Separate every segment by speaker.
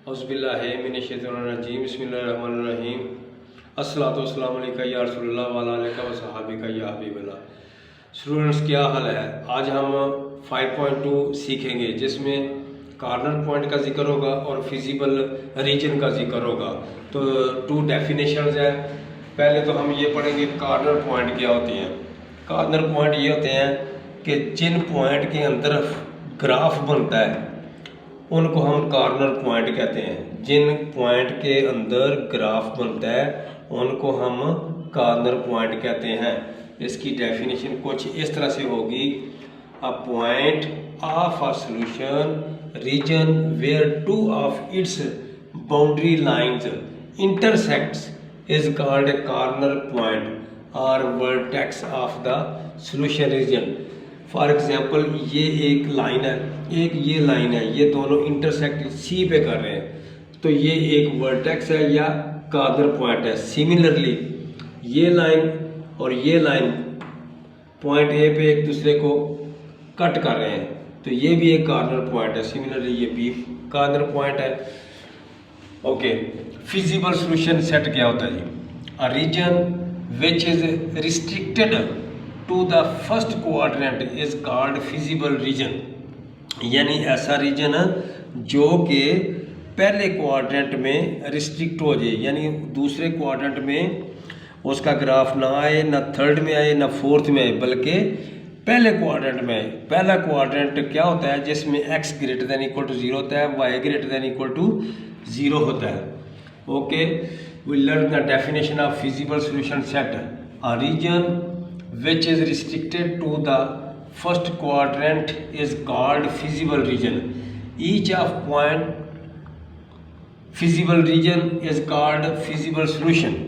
Speaker 1: औज़ुबिल्लाहिमिनश्शैतानिर्रजीम बिस्मिल्लाहिर्रहमानिर्रहीम अस्सलातु वस्सलामु अलैका या रसूलल्लाह व अला आलिका व सहाबिका या हबीबल्लाह। स्टूडेंट्स, क्या हाल है? आज हम 5.2 सीखेंगे जिसमें कार्नर पॉइंट का जिक्र होगा और फिजिबल रीजन का जिक्र होगा। तो 2 डेफिनेशंस हैं। पहले तो हम ये पढ़ेंगे कार्नर पॉइंट क्या होती हैं। कार्नर पॉइंट ये होते हैं कि जिन पॉइंट के अंदर ग्राफ बनता है उनको हम कार्नर पॉइंट कहते हैं। जिन पॉइंट के अंदर ग्राफ बनता है उनको हम कार्नर पॉइंट कहते हैं। इसकी डेफिनेशन कुछ इस तरह से होगी: a point of a solution region where two of its boundary lines intersects is called a corner point और vertex of the solution region. For example, ये एक लाइन है, एक ये लाइन है, ये दोनों इंटरसेक्ट सी पे कर रहे हैं, तो ये एक वर्टेक्स है या कार्नर पॉइंट है। सिमिलरली ये लाइन और ये लाइन पॉइंट ए पे एक दूसरे को कट कर रहे हैं, तो ये भी एक कार्नर पॉइंट है। सिमिलरली ये भी कार्नर पॉइंट है। ओके, फिजिबल सॉल्यूशन सेट क्या होता है जी? A region which is restricted to the first quadrant is called feasible region. यानी ऐसा रीजन जो कि पहले क्वाड्रेंट में रिस्ट्रिक्ट हो जाए, यानी दूसरे क्वाड्रेंट में उसका ग्राफ ना आए, ना थर्ड में आए, ना फोर्थ में आए, बल्कि पहले क्वाड्रेंट में आए। पहला क्वाड्रेंट क्या होता है? जिसमें x greater than equal to 0 होता है, y greater than equal to 0 होता है। Okay, we learn the definition of feasible solution set. A region which is restricted to the first quadrant is called feasible region. Each of point feasible region is called feasible solution.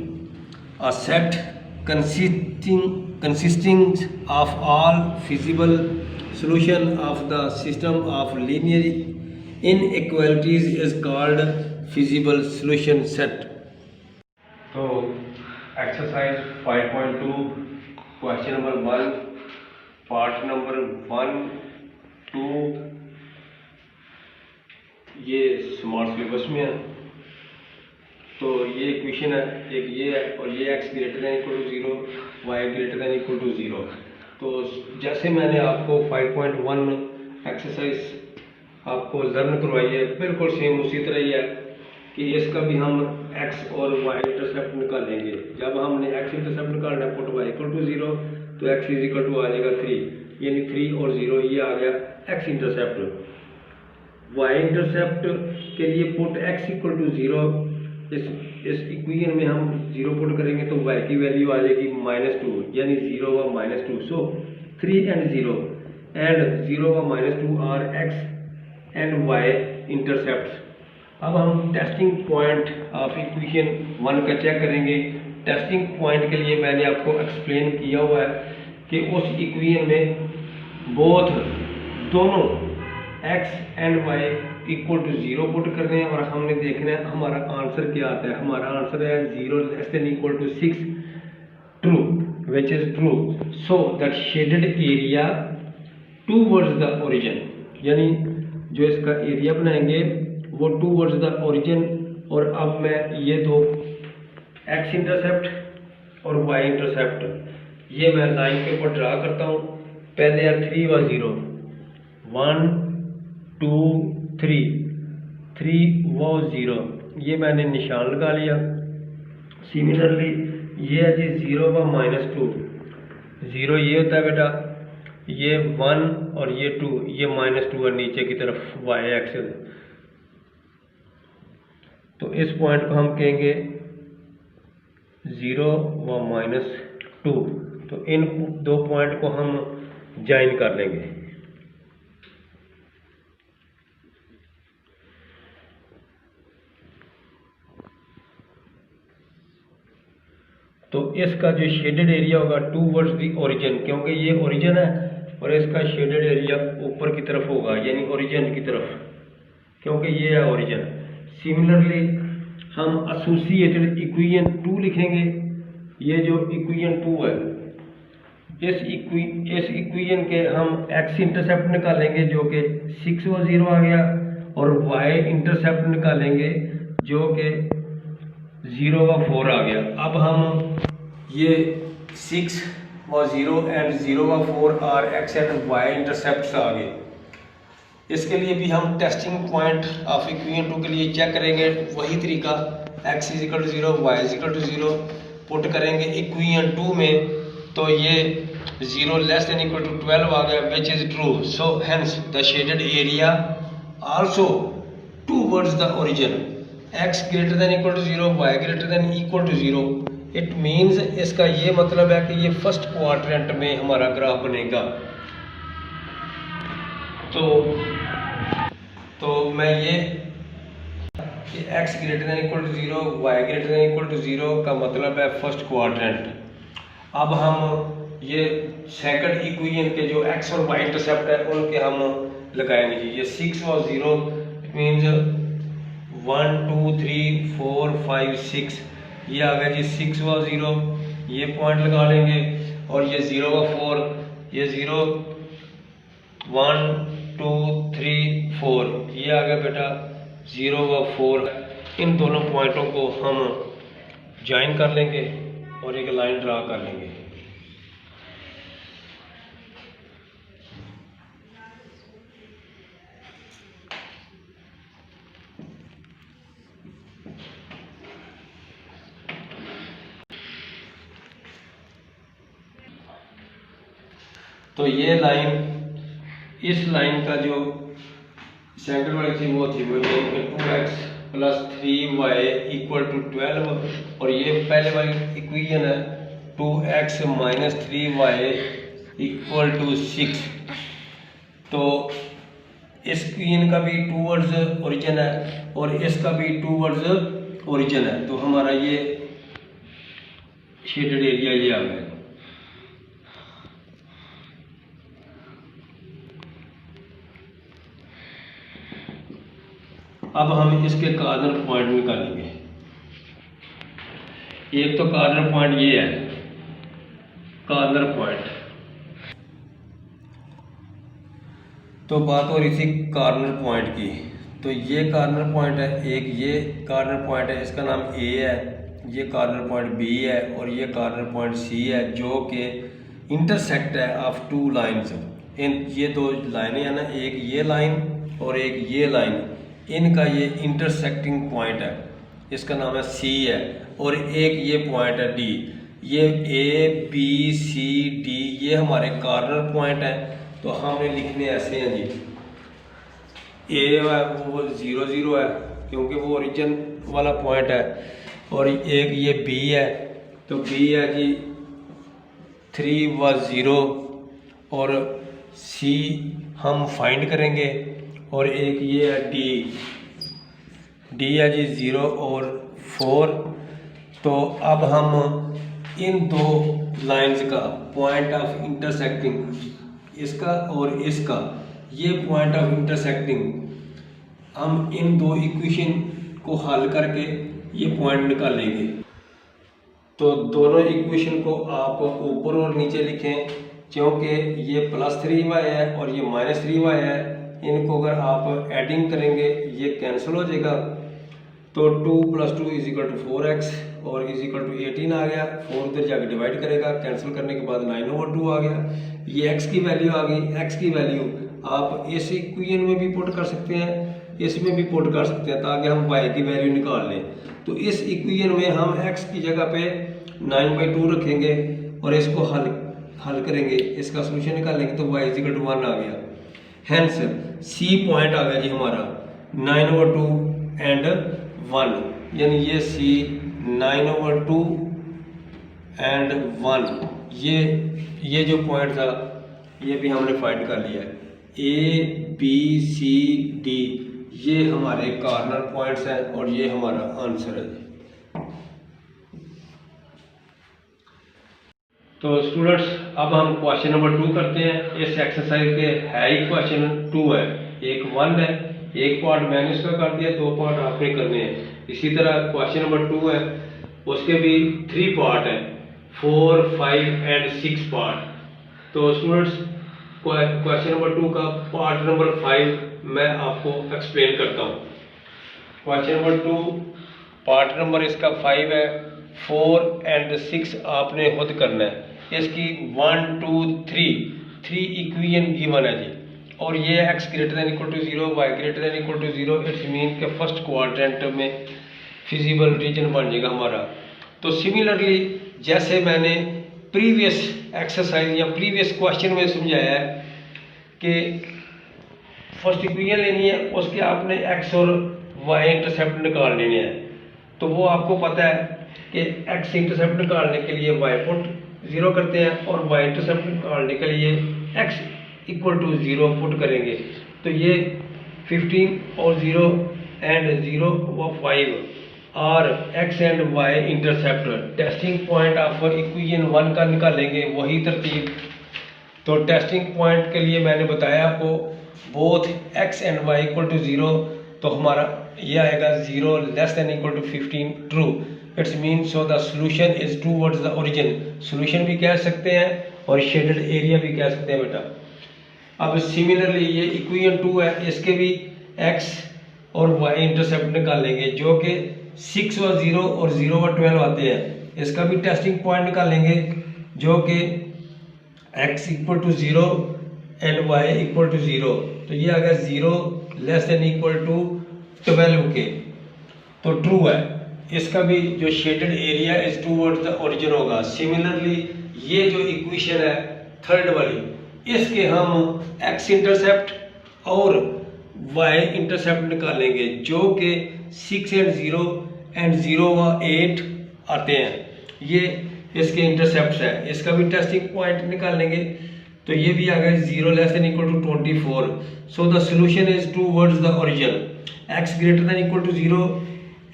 Speaker 1: A set consisting of all feasible solution of the system of linear inequalities is called feasible solution set. तो exercise 5.2 question number 1 part number 1, 2 ये smart syllabus में है। तो ये equation है, एक ये है और ये x greater than equal to 0, y greater than equal to 0। तो जैसे मैंने आपको 5.1 एक्सरसाइज आपको लर्न करवाई है, बिल्कुल सेम उसी तरह ही है कि इसका भी हम x और y इंटरसेप्ट निकालेंगे। जब हमने x इंटरसेप्ट निकालना है, पुट y इक्वल टू 0, तो x इज इक्वल टू आ जाएगा 3, यानी 3 और 0 ये आ गया x इंटरसेप्ट। y इंटरसेप्ट के लिए पुट x इक्वल टू 0, इस इक्वेशन में हम 0 पुट करेंगे तो y की वैल्यू आ जाएगी -2, यानी 0 व -2। सो 3 and 0 and 0 व -2 are x and y intercept. अब हम टेस्टिंग पॉइंट ऑफ इक्वेशन 1 का चेक करेंगे। टेस्टिंग पॉइंट के लिए मैंने आपको एक्सप्लेन किया हुआ है कि उस इक्वेशन में बोथ दोनों x and y equal to 0 put करने हैं और हमने देखना है हमारा आंसर क्या आता है। हमारा आंसर है 0 less than equal to 6, true, which is true. So that shaded area towards the origin, यानी जो इसका एरिया बनाएंगे वो टूवर्ड्स द ओरिजिन। और अब मैं ये दो x इंटरसेप्ट और y इंटरसेप्ट ये मैं लाइन के ऊपर ड्रा करता हूँ। पहले है 3 व 0, 1 2 3, 3 व 0, ये मैंने निशान लगा लिया। सिमिलरली ये है जी 0 व -2, 0 ये होता है बेटा, ये 1 और ये 2, ये -2 है नीचे की तरफ y एक्सिस। तो इस पॉइंट को हम कहेंगे 0 व -2। तो इन दो पॉइंट को हम ज्वाइन कर लेंगे। तो इसका जो शेडेड एरिया होगा टूवर्ड्स दी ओरिजिन, क्योंकि ये ओरिजिन है और इसका शेडेड एरिया ऊपर की तरफ होगा, यानी ओरिजिन की तरफ, क्योंकि ये है ओरिजिन। सिमिलरली हम एसोसिएटेड इक्वेशन 2 लिखेंगे। ये जो इक्वेशन 2 है, इस इक्वेशन के हम x इंटरसेप्ट निकालेंगे जो कि 6 व 0 आ गया, और y इंटरसेप्ट निकालेंगे जो कि 0 व 4 आ गया। अब हम ये 6 व 0 एंड 0 व 4 are x and y intercept आ गए। इसके लिए भी हम टेस्टिंग पॉइंट ऑफ इक्वेशन 2 के लिए चेक करेंगे, वही तरीका x equal to 0 y equal to 0 put करेंगे इक्वेशन 2 में, तो ये 0 लेस देन इक्वल टू 12 आ गया which is true. So hence the shaded area also towards the origin, x greater than equal to 0 y greater than equal to 0। It means इसका ये मतलब है कि ये फर्स्ट क्वाड्रेंट में हमारा ग्राफ बनेगा। तो मैं ये कि x greater than equal to 0 y greater than equal to 0 का मतलब है फर्स्ट क्वाड्रेंट। अब हम ये सेकंड इक्वेशन के जो x और y इंटरसेप्ट है उनके हम लगाएंगे जी। ये 6 और 0 मीन्स 1 2 3 4 5 6, ये आ गया जी 6 व 0, ये पॉइंट लगा लेंगे। और ये 0 व 4, ये 0 1 2 3 4, ये आ गया बेटा 0 व 4। इन दोनों पॉइंटों को हम ज्वाइन कर लेंगे और एक लाइन ड्रा कर लेंगे। तो ये लाइन, इस लाइन का जो सेंटर वाली थी वो थी वो ये 2x plus 3y equal to 12, और ये पहले वाली इक्वेशन है 2x minus 3y equal to 6। तो इस इक्वेशन का भी टूवर्ड्स ओरिजिन है और इसका भी टूवर्ड्स ओरिजिन है, तो हमारा ये शेडेड एरिया ये आ गया। अब हम इसके कार्नर पॉइंट निकालेंगे। एक तो कार्नर पॉइंट ये है, कार्नर पॉइंट। तो बात हो रही थी कार्नर पॉइंट की, तो ये कार्नर पॉइंट है, एक ये कार्नर पॉइंट है, इसका नाम A है, ये कार्नर पॉइंट B है और ये कार्नर पॉइंट C है, जो कि इंटरसेक्ट है ऑफ टू लाइंस। इन ये दो लाइनें हैं ना, एक ये लाइन और एक ये लाइन, इनका ये इंटरसेक्टिंग पॉइंट है, इसका नाम है C है। और एक ये पॉइंट है D, ये A B C D ये हमारे कार्नर पॉइंट है। तो हमने लिखने ऐसे हैं जी, A है वो 0 0 है क्योंकि वो ओरिजिन वाला पॉइंट है, और एक ये B है, तो B है जी 3 व 0, और C हम फाइंड करेंगे, और एक ये है D है जी 0 और 4। तो अब हम इन दो लाइंस का पॉइंट ऑफ इंटरसेक्टिंग, इसका और इसका, ये पॉइंट ऑफ इंटरसेक्टिंग, हम इन दो इक्वेशन को हल करके ये पॉइंट निकालेंगे। तो दोनों इक्वेशन को आप ऊपर और नीचे लिखें, क्योंकि ये प्लस 3y है और ये माइनस 3y है, इनको अगर आप एडिंग करेंगे ये कैंसिल हो जाएगा। तो 2 + 2 = 4x और = 18 आ गया। 4 उधर जाकर डिवाइड करेगा, कैंसिल करने के बाद 9/2 आ गया। ये x की वैल्यू आ गई। x की वैल्यू आप इस इक्वेशन में भी पुट कर सकते हैं, इसमें भी पुट कर सकते हैं, ताकि हम y की वैल्यू निकाल लें। तो इस इक्वेशन में हम x की जगह पे 9/2 रखेंगे और इसको हल करेंगे, इसका सोल्यूशन निकालेंगे, तो y = 1 आ गया। हेंस C पॉइंट आ गया जी हमारा 9/2 एंड 1, यानी ये C 9/2 एंड 1, ये जो पॉइंट था ये भी हमने फाइंड कर लिया है। A B C D ये हमारे कार्नर पॉइंट्स हैं और ये हमारा आंसर है। तो स्टूडेंट्स अब हम क्वेश्चन नंबर 2 करते हैं। इस एक्सरसाइज के है ही क्वेश्चन 2 है, एक 1 है, एक पार्ट मैंने इसका कर दिया, 2 पार्ट आपने करने हैं। इसी तरह क्वेश्चन नंबर 2 है, उसके भी 3 पार्ट हैं, 4 5 एंड 6 पार्ट। तो स्टूडेंट्स क्वेश्चन नंबर 2 का पार्ट नंबर 5 मैं आपको एक्सप्लेन करता हूँ। क्वेश्चन नंबर 2 पार्ट नंबर इसका 5 है। 4 और 6 आपने खुद करना है। इसकी 1 2 3 इक्वेशन गिवन है जी, और ये x greater than equal to 0, y greater than equal to 0, it's mean के फर्स्ट क्वाड्रेंट में फिजिबल रीजन बन जाएगा हमारा। तो सिमिलरली जैसे मैंने प्रीवियस एक्सरसाइज या प्रीवियस क्वेश्चन में समझाया है कि फर्स्ट इक्वेशन लेनी है, उसके आपने x और y इंटरसेप्ट निकाल लेने हैं। तो वो आपको पता है कि x इंटरसेप्ट निकालने के लिए y पुट 0 करते हैं और y इंटरसेप्ट निकालने के लिए x इक्वल टू 0 पुट करेंगे। तो ये 15 और 0 एंड 0 और 5 और x and y intercept testing point of equation 1 का निकालेंगे, वही तरतीब। तो टेस्टिंग पॉइंट के लिए मैंने बताया आपको both x and y equal to 0, तो हमारा ये आएगा 0 less than equal to 15 true. It's mean so the solution is towards the origin. Solution भी कह सकते हैं और शेडेड एरिया भी कह सकते हैं बेटा। अब सिमिलरली ये इक्वेशन 2 है, इसके भी x और y इंटरसेप्ट निकालेंगे जो कि 6 व 0 और 0 व 12 आते हैं। इसका भी टेस्टिंग पॉइंट निकालेंगे जो कि x equal to 0 and y equal to 0। तो ये आ गया 0 लेस देन इक्वल टू 12 के, तो ट्रू है। इसका भी जो shaded area is towards the origin होगा। सिमिलरली ये जो इक्वेशन है थर्ड वाली, इसके हम x इंटरसेप्ट और y इंटरसेप्ट निकालेंगे जो कि 6 एंड 0 एंड 0 व 8 आते हैं। ये इसके इंटरसेप्ट्स है। इसका भी टेस्टिंग पॉइंट निकालेंगे, तो ये भी आ गया 0 less than equal to 24। So the solution is towards the origin. x greater than equal to 0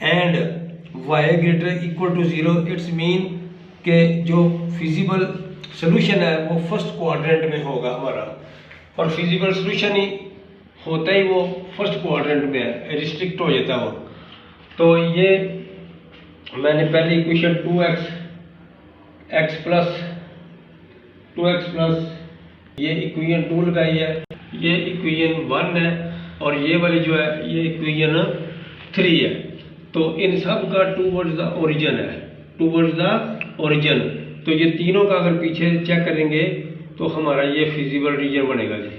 Speaker 1: and y greater equal to 0। It's mean के जो फिजिबल सोल्यूशन है वो फर्स्ट क्वाड्रेंट में होगा हमारा, और फिजिबल सोल्यूशन ही होता ही वो फर्स्ट क्वाड्रेंट में है, रिस्ट्रिक्ट हो जाता है वो। तो ये मैंने पहले इक्वेशन 2x प्लस ये इक्वेशन 2 लगाई है, ये इक्वेशन 1 है, और ये वाली जो है ये इक्वेशन 3 है। तो इन सब का टूवर्ड्स द ओरिजिन है, टूवर्ड्स द ओरिजिन। तो ये तीनों का अगर पीछे चेक करेंगे तो हमारा ये फिजिबल रीजन बनेगा जी।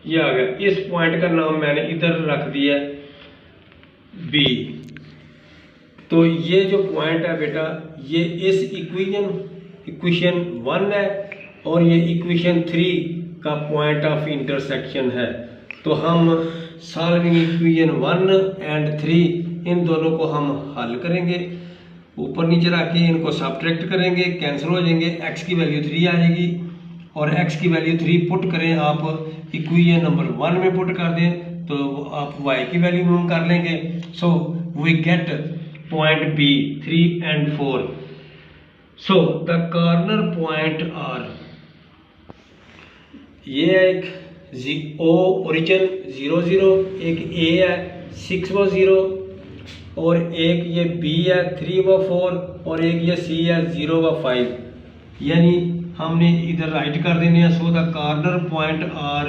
Speaker 1: ये आ गया। इस पॉइंट का नाम मैंने इधर रख दिया बी। तो ये जो पॉइंट है बेटा, ये इस इक्वेशन 1 है और ये इक्वेशन 3 का पॉइंट ऑफ इंटरसेक्शन है। तो हम सॉल्विंग इक्वेशन 1 एंड 3 इन दोनों को हम हल करेंगे, ऊपर नीचे रख के इनको सब्ट्रैक्ट करेंगे, कैंसिल हो जाएंगे, x की वैल्यू 3 आ जाएगी और x की वैल्यू 3 पुट करें आप इक्वेशन नंबर 1 में पुट कर दें तो आप y की वैल्यू में कर लेंगे। So we get point B 3 and 4। So the corner point are, ये एक O ओरिजिन 0 0, एक A है 6 व 0, और एक ये B है 3 व 4, और एक ये C है 0 व 5। यानी हमने इधर राइट कर देने हैं। So the corner point are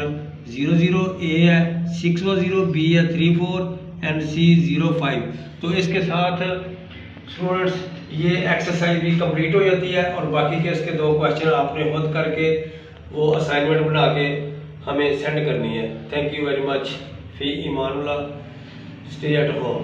Speaker 1: 0 0, A है 6 व 0, B है 3 4 एंड C 0 5। तो इसके साथ स्टूडेंट्स ये एक्सरसाइज भी कंप्लीट हो जाती है, और बाकी के इसके 2 क्वेश्चन आपने खुद करके वो असाइनमेंट बना के हमें सेंड करनी है। Thank you very much. फी ईमानुल्लाह, स्टे एट होम।